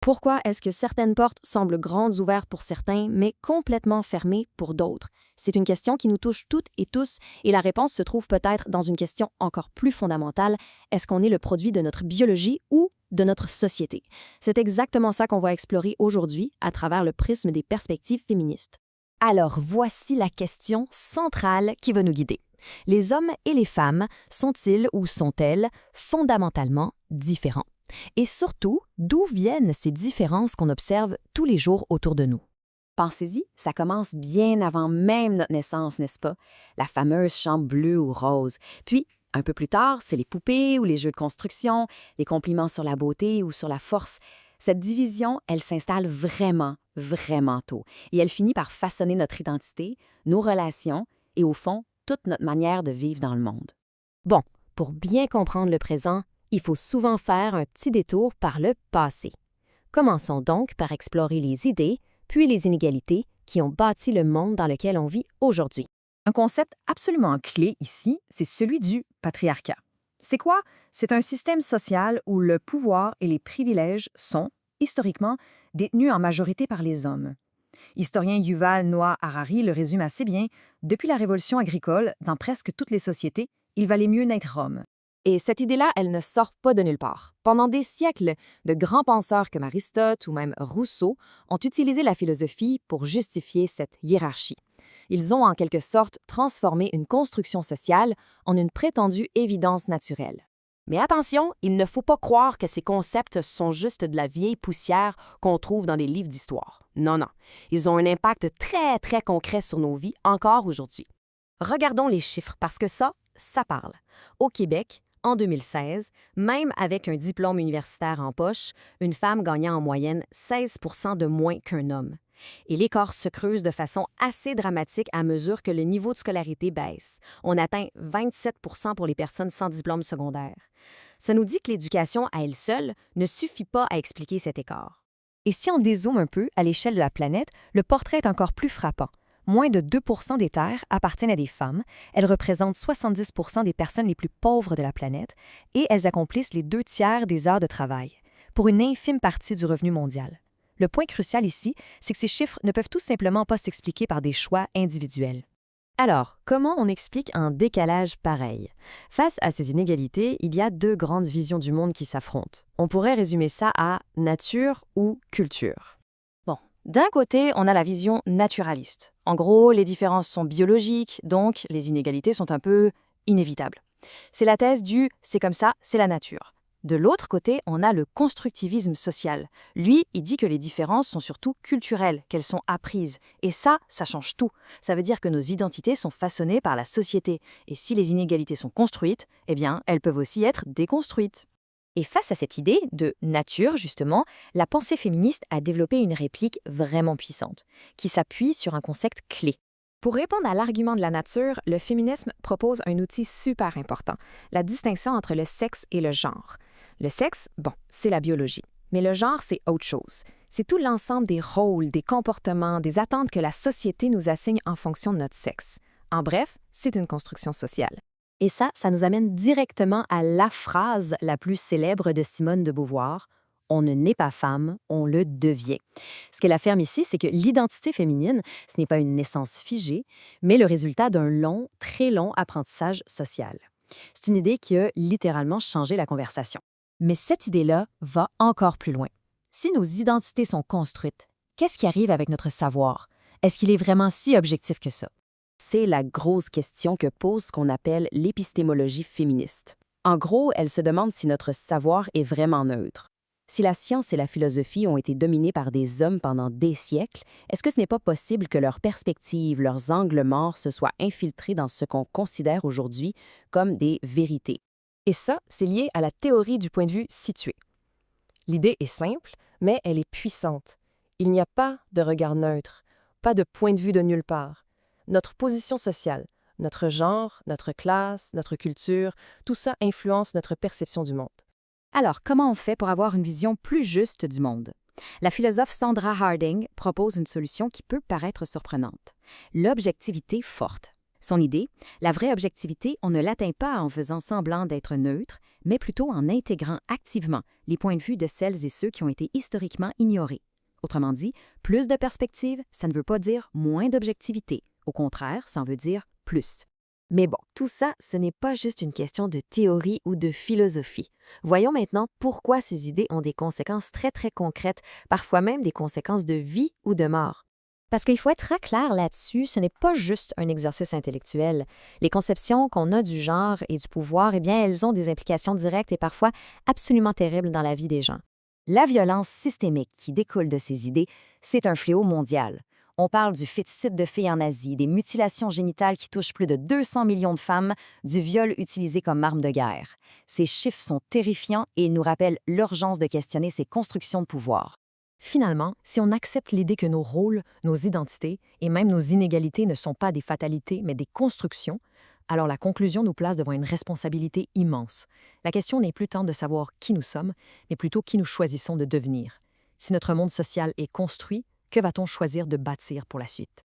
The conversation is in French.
Pourquoi est-ce que certaines portes semblent grandes ouvertes pour certains, mais complètement fermées pour d'autres? C'est une question qui nous touche toutes et tous, et la réponse se trouve peut-être dans une question encore plus fondamentale. Est-ce qu'on est le produit de notre biologie ou de notre société? C'est exactement ça qu'on va explorer aujourd'hui à travers le prisme des perspectives féministes. Alors voici la question centrale qui va nous guider. Les hommes et les femmes sont-ils ou sont-elles fondamentalement différents? Et surtout, d'où viennent ces différences qu'on observe tous les jours autour de nous? Pensez-y, ça commence bien avant même notre naissance, n'est-ce pas? La fameuse chambre bleue ou rose. Puis, un peu plus tard, c'est les poupées ou les jeux de construction, les compliments sur la beauté ou sur la force. Cette division, elle s'installe vraiment, vraiment tôt. Et elle finit par façonner notre identité, nos relations et, au fond, toute notre manière de vivre dans le monde. Bon, pour bien comprendre le présent, il faut souvent faire un petit détour par le passé. Commençons donc par explorer les idées, puis les inégalités qui ont bâti le monde dans lequel on vit aujourd'hui. Un concept absolument clé ici, c'est celui du patriarcat. C'est quoi? C'est un système social où le pouvoir et les privilèges sont, historiquement, détenus en majorité par les hommes. L'historien Yuval Noah Harari le résume assez bien. Depuis la révolution agricole, dans presque toutes les sociétés, il valait mieux naître homme. Et cette idée-là, elle ne sort pas de nulle part. Pendant des siècles, de grands penseurs comme Aristote ou même Rousseau ont utilisé la philosophie pour justifier cette hiérarchie. Ils ont en quelque sorte transformé une construction sociale en une prétendue évidence naturelle. Mais attention, il ne faut pas croire que ces concepts sont juste de la vieille poussière qu'on trouve dans les livres d'histoire. Non, non. Ils ont un impact très, très concret sur nos vies encore aujourd'hui. Regardons les chiffres parce que ça parle. Au Québec, en 2016, même avec un diplôme universitaire en poche, une femme gagnait en moyenne 16 % de moins qu'un homme. Et l'écart se creuse de façon assez dramatique à mesure que le niveau de scolarité baisse. On atteint 27 % pour les personnes sans diplôme secondaire. Ça nous dit que l'éducation à elle seule ne suffit pas à expliquer cet écart. Et si on dézoome un peu à l'échelle de la planète, le portrait est encore plus frappant. Moins de 2 % des terres appartiennent à des femmes, elles représentent 70 % des personnes les plus pauvres de la planète et elles accomplissent les 2/3 des heures de travail, pour une infime partie du revenu mondial. Le point crucial ici, c'est que ces chiffres ne peuvent tout simplement pas s'expliquer par des choix individuels. Alors, comment on explique un décalage pareil? Face à ces inégalités, il y a deux grandes visions du monde qui s'affrontent. On pourrait résumer ça à nature ou culture. D'un côté, on a la vision naturaliste. En gros, les différences sont biologiques, donc les inégalités sont un peu inévitables. C'est la thèse du « c'est comme ça, c'est la nature ». De l'autre côté, on a le constructivisme social. Lui, il dit que les différences sont surtout culturelles, qu'elles sont apprises. Et ça change tout. Ça veut dire que nos identités sont façonnées par la société. Et si les inégalités sont construites, eh bien, elles peuvent aussi être déconstruites. Et face à cette idée de nature, justement, la pensée féministe a développé une réplique vraiment puissante, qui s'appuie sur un concept clé. Pour répondre à l'argument de la nature, le féminisme propose un outil super important, la distinction entre le sexe et le genre. Le sexe, c'est la biologie. Mais le genre, c'est autre chose. C'est tout l'ensemble des rôles, des comportements, des attentes que la société nous assigne en fonction de notre sexe. En bref, c'est une construction sociale. Et ça nous amène directement à la phrase la plus célèbre de Simone de Beauvoir, « On ne naît pas femme, on le devient ». Ce qu'elle affirme ici, c'est que l'identité féminine, ce n'est pas une naissance figée, mais le résultat d'un long, très long apprentissage social. C'est une idée qui a littéralement changé la conversation. Mais cette idée-là va encore plus loin. Si nos identités sont construites, qu'est-ce qui arrive avec notre savoir? Est-ce qu'il est vraiment si objectif que ça? C'est la grosse question que pose ce qu'on appelle l'épistémologie féministe. En gros, elle se demande si notre savoir est vraiment neutre. Si la science et la philosophie ont été dominées par des hommes pendant des siècles, est-ce que ce n'est pas possible que leurs perspectives, leurs angles morts se soient infiltrés dans ce qu'on considère aujourd'hui comme des vérités? Et ça, c'est lié à la théorie du point de vue situé. L'idée est simple, mais elle est puissante. Il n'y a pas de regard neutre, pas de point de vue de nulle part. Notre position sociale, notre genre, notre classe, notre culture, tout ça influence notre perception du monde. Alors, comment on fait pour avoir une vision plus juste du monde? La philosophe Sandra Harding propose une solution qui peut paraître surprenante. L'objectivité forte. Son idée, la vraie objectivité, on ne l'atteint pas en faisant semblant d'être neutre, mais plutôt en intégrant activement les points de vue de celles et ceux qui ont été historiquement ignorés. Autrement dit, plus de perspective, ça ne veut pas dire moins d'objectivité. Au contraire, ça en veut dire plus. Mais bon, tout ça, ce n'est pas juste une question de théorie ou de philosophie. Voyons maintenant pourquoi ces idées ont des conséquences très très concrètes, parfois même des conséquences de vie ou de mort. Parce qu'il faut être très clair là-dessus, ce n'est pas juste un exercice intellectuel. Les conceptions qu'on a du genre et du pouvoir, eh bien, elles ont des implications directes et parfois absolument terribles dans la vie des gens. La violence systémique qui découle de ces idées, c'est un fléau mondial. On parle du féticide de filles en Asie, des mutilations génitales qui touchent plus de 200 millions de femmes, du viol utilisé comme arme de guerre. Ces chiffres sont terrifiants et ils nous rappellent l'urgence de questionner ces constructions de pouvoir. Finalement, si on accepte l'idée que nos rôles, nos identités et même nos inégalités ne sont pas des fatalités, mais des constructions, alors la conclusion nous place devant une responsabilité immense. La question n'est plus tant de savoir qui nous sommes, mais plutôt qui nous choisissons de devenir. Si notre monde social est construit, que va-t-on choisir de bâtir pour la suite?